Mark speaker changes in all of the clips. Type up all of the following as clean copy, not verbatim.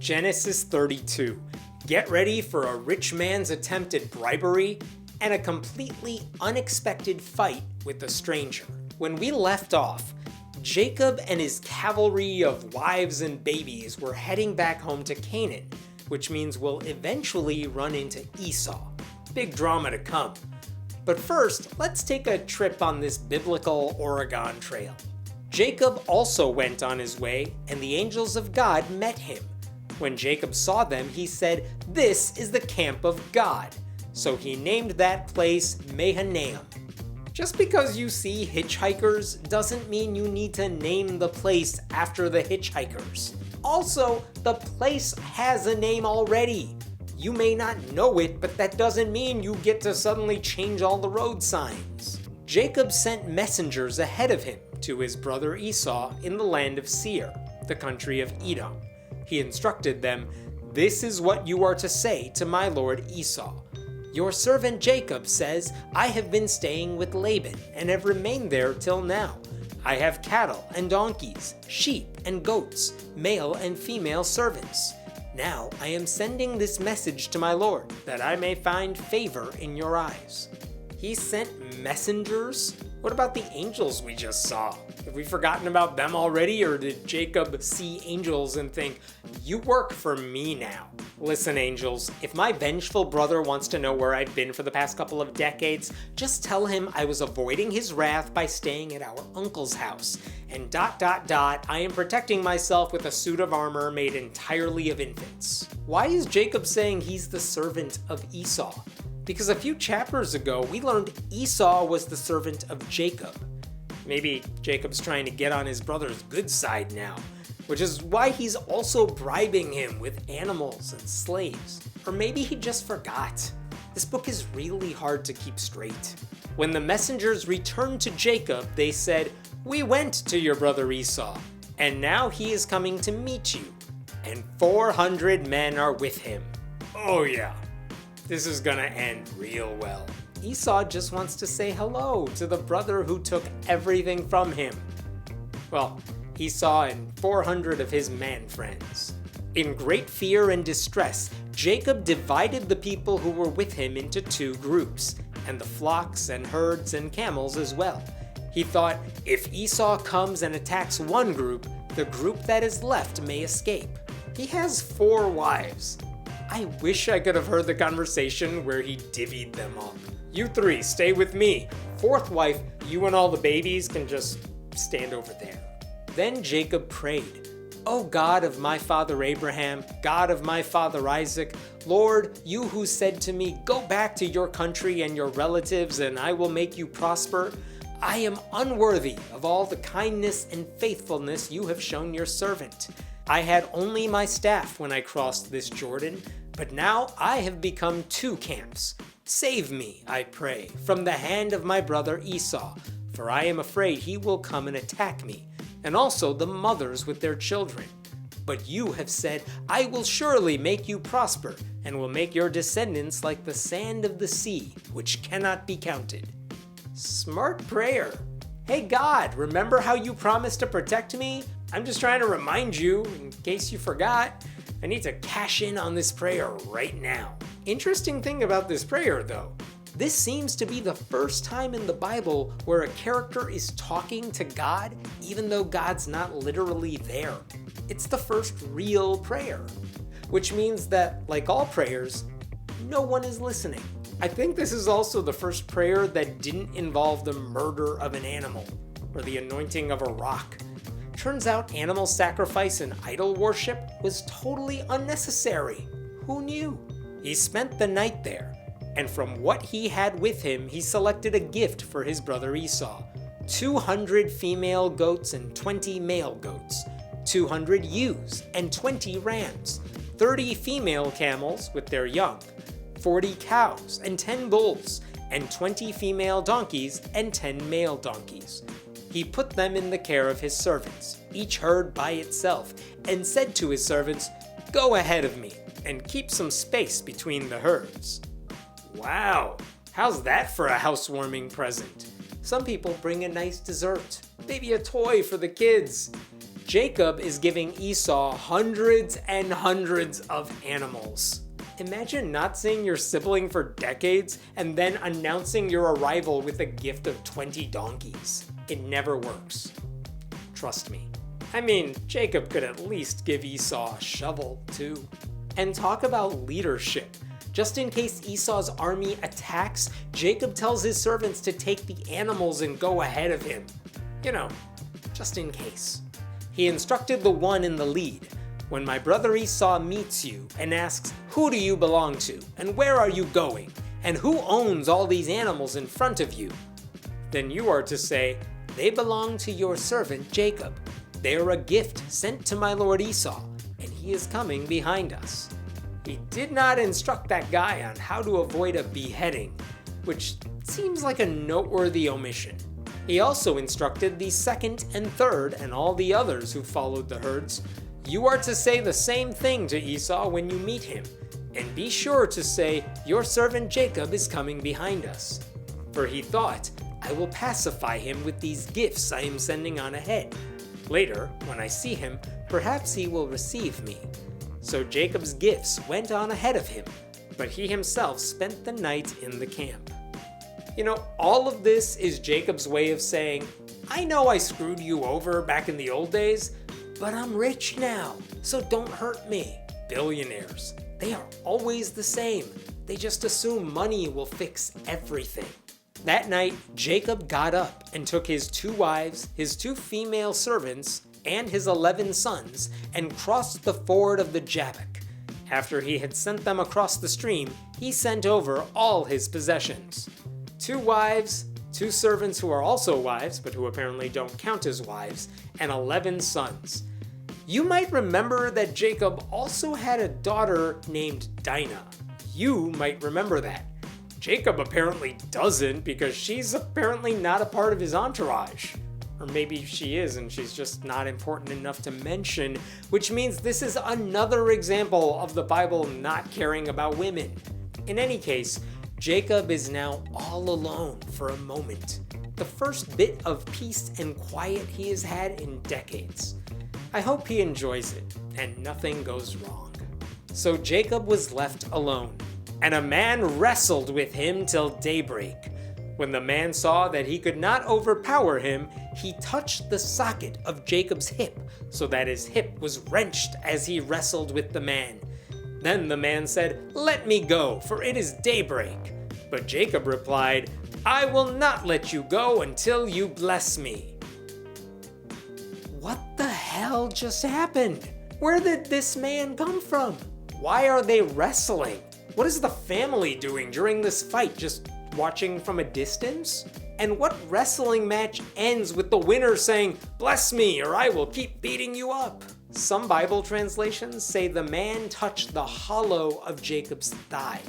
Speaker 1: Genesis 32. Get ready for a rich man's attempt at bribery and a completely unexpected fight with a stranger. When we left off, Jacob and his cavalry of wives and babies were heading back home to Canaan, which means we'll eventually run into Esau. Big drama to come. But first, let's take a trip on this biblical Oregon Trail. Jacob also went on his way, and the angels of God met him. When Jacob saw them, he said, "This is the camp of God." So he named that place Mahanaim. Just because you see hitchhikers doesn't mean you need to name the place after the hitchhikers. Also, the place has a name already. You may not know it, but that doesn't mean you get to suddenly change all the road signs. Jacob sent messengers ahead of him to his brother Esau in the land of Seir, the country of Edom. He instructed them, "This is what you are to say to my lord Esau. Your servant Jacob says, I have been staying with Laban and have remained there till now. I have cattle and donkeys, sheep and goats, male and female servants. Now I am sending this message to my lord, that I may find favor in your eyes." He sent messengers? What about the angels we just saw? Have we forgotten about them already, or did Jacob see angels and think, "You work for me now"? Listen, angels, if my vengeful brother wants to know where I've been for the past couple of decades, just tell him I was avoiding his wrath by staying at our uncle's house, and ... I am protecting myself with a suit of armor made entirely of infants. Why is Jacob saying he's the servant of Esau? Because a few chapters ago, we learned Esau was the servant of Jacob. Maybe Jacob's trying to get on his brother's good side now, which is why he's also bribing him with animals and slaves. Or maybe he just forgot. This book is really hard to keep straight. When the messengers returned to Jacob, they said, "We went to your brother Esau, and now he is coming to meet you, and 400 men are with him." Oh yeah. This is gonna end real well. Esau just wants to say hello to the brother who took everything from him. Well, Esau and 400 of his man friends. In great fear and distress, Jacob divided the people who were with him into two groups, and the flocks and herds and camels as well. He thought, if Esau comes and attacks one group, the group that is left may escape. He has 4 wives. I wish I could have heard the conversation where he divvied them up. "You 3, stay with me. 4th wife, you and all the babies can just stand over there." Then Jacob prayed, "O God of my father Abraham, God of my father Isaac, Lord, you who said to me, 'Go back to your country and your relatives, and I will make you prosper,' I am unworthy of all the kindness and faithfulness you have shown your servant. I had only my staff when I crossed this Jordan, but now I have become 2 camps. Save me, I pray, from the hand of my brother Esau, for I am afraid he will come and attack me, and also the mothers with their children. But you have said, I will surely make you prosper, and will make your descendants like the sand of the sea, which cannot be counted." Smart prayer. Hey God, remember how you promised to protect me? I'm just trying to remind you, in case you forgot. I need to cash in on this prayer right now. Interesting thing about this prayer, though. This seems to be the first time in the Bible where a character is talking to God, even though God's not literally there. It's the first real prayer, which means that, like all prayers, no one is listening. I think this is also the first prayer that didn't involve the murder of an animal or the anointing of a rock. Turns out animal sacrifice and idol worship was totally unnecessary. Who knew? He spent the night there, and from what he had with him, he selected a gift for his brother Esau: 200 female goats and 20 male goats, 200 ewes and 20 rams, 30 female camels with their young, 40 cows and 10 bulls, and 20 female donkeys and 10 male donkeys. He put them in the care of his servants, each herd by itself, and said to his servants, "Go ahead of me, and keep some space between the herds." Wow, how's that for a housewarming present? Some people bring a nice dessert, maybe a toy for the kids. Jacob is giving Esau hundreds and hundreds of animals. Imagine not seeing your sibling for decades and then announcing your arrival with a gift of 20 donkeys. It never works. Trust me. I mean, Jacob could at least give Esau a shovel, too. And talk about leadership. Just in case Esau's army attacks, Jacob tells his servants to take the animals and go ahead of him. You know, just in case. He instructed the one in the lead. When my brother Esau meets you and asks, "Who do you belong to? And where are you going? And who owns all these animals in front of you?" Then you are to say, "They belong to your servant Jacob. They are a gift sent to my lord Esau, and he is coming behind us." He did not instruct that guy on how to avoid a beheading, which seems like a noteworthy omission. He also instructed the second and third and all the others who followed the herds, "You are to say the same thing to Esau when you meet him, and be sure to say, 'Your servant Jacob is coming behind us.' For he thought, 'I will pacify him with these gifts I am sending on ahead. Later, when I see him, perhaps he will receive me.' So Jacob's gifts went on ahead of him, but he himself spent the night in the camp." You know, all of this is Jacob's way of saying, "I know I screwed you over back in the old days, but I'm rich now, so don't hurt me." Billionaires, they are always the same. They just assume money will fix everything. That night, Jacob got up and took his 2 wives, his 2 female servants, and his 11 sons, and crossed the ford of the Jabbok. After he had sent them across the stream, he sent over all his possessions. 2 wives, 2 servants who are also wives, but who apparently don't count as wives, and 11 sons. You might remember that Jacob also had a daughter named Dinah. You might remember that. Jacob apparently doesn't, because she's apparently not a part of his entourage. Or maybe she is and she's just not important enough to mention, which means this is another example of the Bible not caring about women. In any case, Jacob is now all alone for a moment. The first bit of peace and quiet he has had in decades. I hope he enjoys it and nothing goes wrong. So Jacob was left alone, and a man wrestled with him till daybreak. When the man saw that he could not overpower him, he touched the socket of Jacob's hip, so that his hip was wrenched as he wrestled with the man. Then the man said, "Let me go, for it is daybreak." But Jacob replied, "I will not let you go until you bless me." What the hell just happened? Where did this man come from? Why are they wrestling? What is the family doing during this fight? Just watching from a distance? And what wrestling match ends with the winner saying, "Bless me, or I will keep beating you up"? Some Bible translations say the man touched the hollow of Jacob's thigh,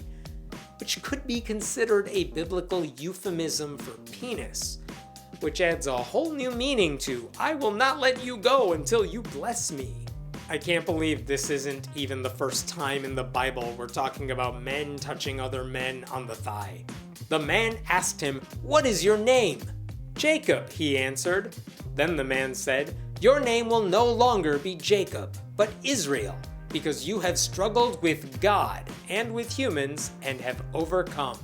Speaker 1: which could be considered a biblical euphemism for penis, which adds a whole new meaning to, "I will not let you go until you bless me." I can't believe this isn't even the first time in the Bible we're talking about men touching other men on the thigh. The man asked him, "What is your name?" "Jacob," he answered. Then the man said, "Your name will no longer be Jacob, but Israel, because you have struggled with God and with humans and have overcome."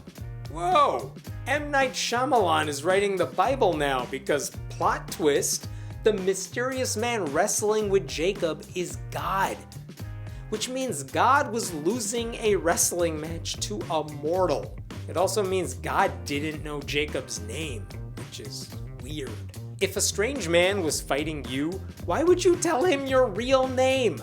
Speaker 1: Whoa! M. Night Shyamalan is writing the Bible now, because plot twist, the mysterious man wrestling with Jacob is God, which means God was losing a wrestling match to a mortal. It also means God didn't know Jacob's name, which is weird. If a strange man was fighting you, why would you tell him your real name?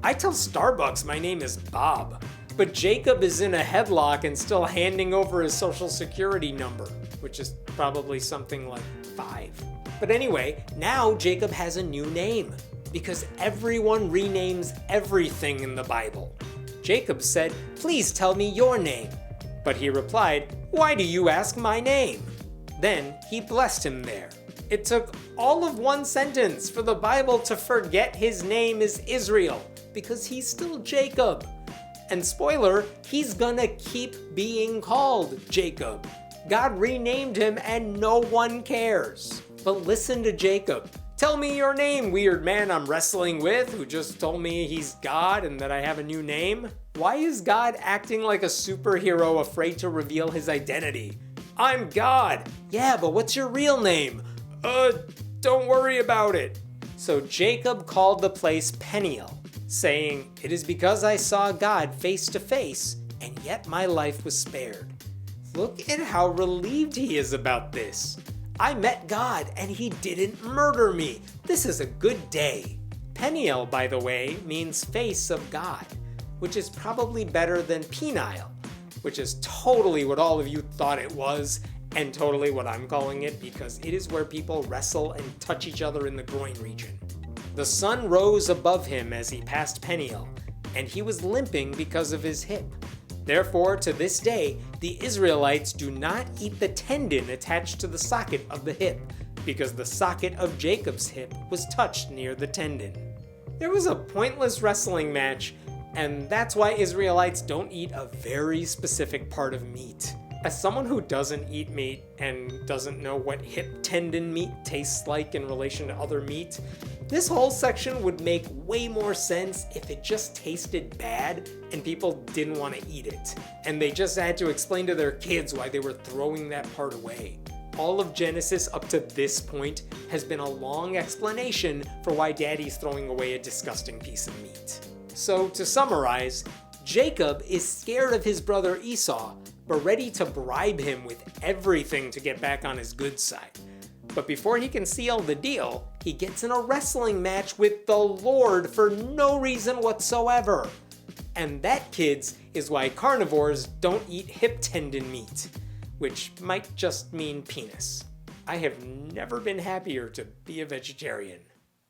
Speaker 1: I tell Starbucks my name is Bob, but Jacob is in a headlock and still handing over his social security number, which is probably something like 5. But anyway, now Jacob has a new name, because everyone renames everything in the Bible. Jacob said, "Please tell me your name." But he replied, "Why do you ask my name?" Then he blessed him there. It took all of one sentence for the Bible to forget his name is Israel, because he's still Jacob. And spoiler, he's gonna keep being called Jacob. God renamed him and no one cares. But listen to Jacob. Tell me your name, weird man I'm wrestling with, who just told me he's God and that I have a new name. Why is God acting like a superhero afraid to reveal his identity? I'm God. Yeah, but what's your real name? Don't worry about it. So Jacob called the place Peniel, saying, "It is because I saw God face to face, and yet my life was spared." Look at how relieved he is about this. I met God and he didn't murder me. This is a good day. Peniel, by the way, means face of God, which is probably better than penile, which is totally what all of you thought it was, and totally what I'm calling it because it is where people wrestle and touch each other in the groin region. The sun rose above him as he passed Peniel, and he was limping because of his hip. Therefore, to this day, the Israelites do not eat the tendon attached to the socket of the hip, because the socket of Jacob's hip was touched near the tendon. There was a pointless wrestling match, and that's why Israelites don't eat a very specific part of meat. As someone who doesn't eat meat and doesn't know what hip tendon meat tastes like in relation to other meat, this whole section would make way more sense if it just tasted bad and people didn't want to eat it, and they just had to explain to their kids why they were throwing that part away. All of Genesis up to this point has been a long explanation for why Daddy's throwing away a disgusting piece of meat. So to summarize, Jacob is scared of his brother Esau, but ready to bribe him with everything to get back on his good side. But before he can seal the deal, he gets in a wrestling match with the Lord for no reason whatsoever. And that, kids, is why carnivores don't eat hip tendon meat, which might just mean penis. I have never been happier to be a vegetarian.